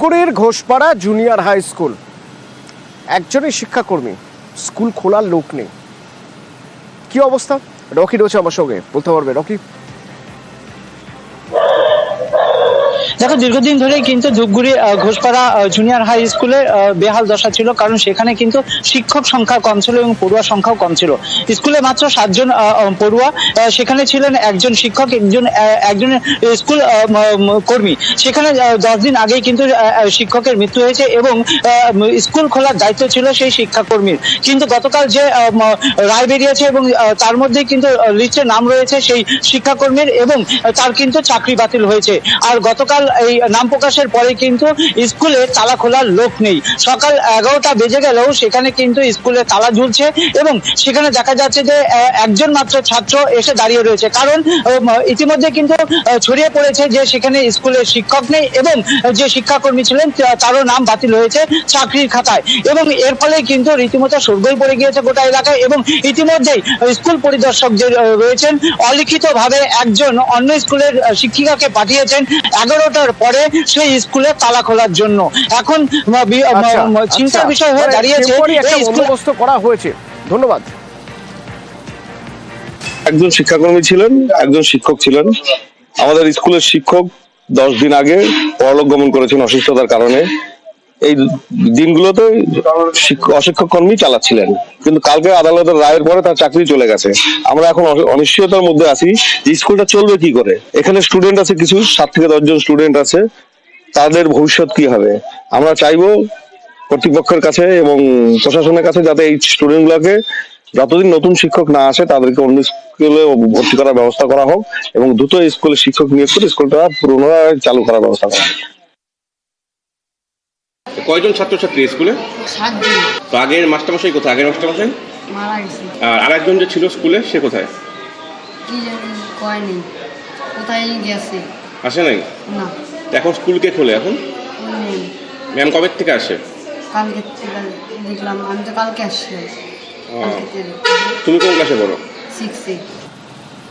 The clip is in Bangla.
ধূপগুড়ির ঘোষপাড়া জুনিয়র হাই স্কুল, একজনই শিক্ষাকর্মী, স্কুল খোলার লোক নেই। কি অবস্থা? রকি রয়েছে আমার সঙ্গে, বলতে পারবে রকি? দেখো, দীর্ঘদিন ধরে কিন্তু ধূপগুড়ি ঘোষপাড়া জুনিয়র হাই স্কুলে বেহাল দশা ছিল, কারণ সেখানে কিন্তু শিক্ষক সংখ্যা কম ছিল এবং পড়ুয়া সংখ্যাও কম ছিল। স্কুলে মাত্র 7 জন পড়ুয়া, সেখানে ছিলেন একজন শিক্ষক, একজন স্কুল কর্মী। সেখানে 10 দিন আগেই কিন্তু শিক্ষকের মৃত্যু হয়েছে এবং স্কুল খোলার দায়িত্ব ছিল সেই শিক্ষাকর্মীর। কিন্তু গতকাল যে রায় বেরিয়েছে এবং তার মধ্যে কিন্তু লিস্টে নাম রয়েছে সেই শিক্ষাকর্মীর এবং তার কিন্তু চাকরি বাতিল হয়েছে। আর গতকাল এই নাম প্রকাশের পরে কিন্তু স্কুলে তালা খোলার লোক নেই। সকাল 11টা বেজে গেলেও সেখানে কিন্তু স্কুলে তালা ঝুলছে এবং সেখানে দেখা যাচ্ছে যে একজন মাত্র ছাত্র এসে দাঁড়িয়ে রয়েছে, কারণ ইতিমধ্যে কিন্তু ছড়িয়ে পড়েছে যে সেখানে স্কুলে শিক্ষক নেই এবং যে শিক্ষাকর্মী ছিলেন তারও নাম বাতিল হয়েছে চাকরির খাতায়। এবং এর ফলে কিন্তু রীতিমতো শোরগোল পড়ে গিয়েছে গোটা এলাকায় এবং ইতিমধ্যেই স্কুল পরিদর্শক যে রয়েছেন অলিখিতভাবে একজন অন্য স্কুলের শিক্ষিকাকে পাঠিয়েছেন 11টার পরে সেই স্কুলে তালা খোলার জন্য। এখন চিন্তার বিষয় হয়ে দাঁড়িয়েছে বন্দোবস্ত করা হয়েছে। ধন্যবাদ। একজন শিক্ষাকর্মী ছিলেন, একজন শিক্ষক ছিলেন। আমাদের স্কুলের শিক্ষক 10 দিন আগে পরলোক গমন করেছেন অসুস্থতার কারণে। এই দিনগুলোতে অশিক্ষক কর্মী চালাচ্ছিলেন, কিন্তু কালকে আদালতের রায়ের পরে তার চাকরি চলে গেছে। আমরা এখন অনিশ্চয়তার মধ্যে আছি যে স্কুলটা চলবে কি করে। এখানে স্টুডেন্ট আছে, কিছু 7 থেকে 10 জন স্টুডেন্ট আছে, তাদের ভবিষ্যৎ কি হবে। আমরা চাইবো কর্তৃপক্ষের কাছে এবং প্রশাসনের কাছে যাতে এই স্টুডেন্ট গুলাকে যতদিন নতুন শিক্ষক না আসে তাদেরকে অন্য স্কুলে ভর্তি করার ব্যবস্থা করা হোক এবং দ্রুত স্কুলে শিক্ষক নিয়োগ করে স্কুলটা পুনরায় চালু করার ব্যবস্থা করা হোক। কয়জন ছাত্রছাত্রী স্কুলে? 7 জন। তো আগের মাস্টারমশাই কোথায়? আগের মাস্টারমশাই মারা গেছে। আর আরেকজন যে ছিল স্কুলে সে কোথায়? কি জানি কয়নি, কোথায় গেছে। আসে নাই? না। তো এখন স্কুল কে খোলে? এখন ম্যাম কবে থেকে আসে? কালকে দেখলাম, আমি তো কালকে আসছি। তুমি কোন ক্লাসে পড়ো? 6-এ।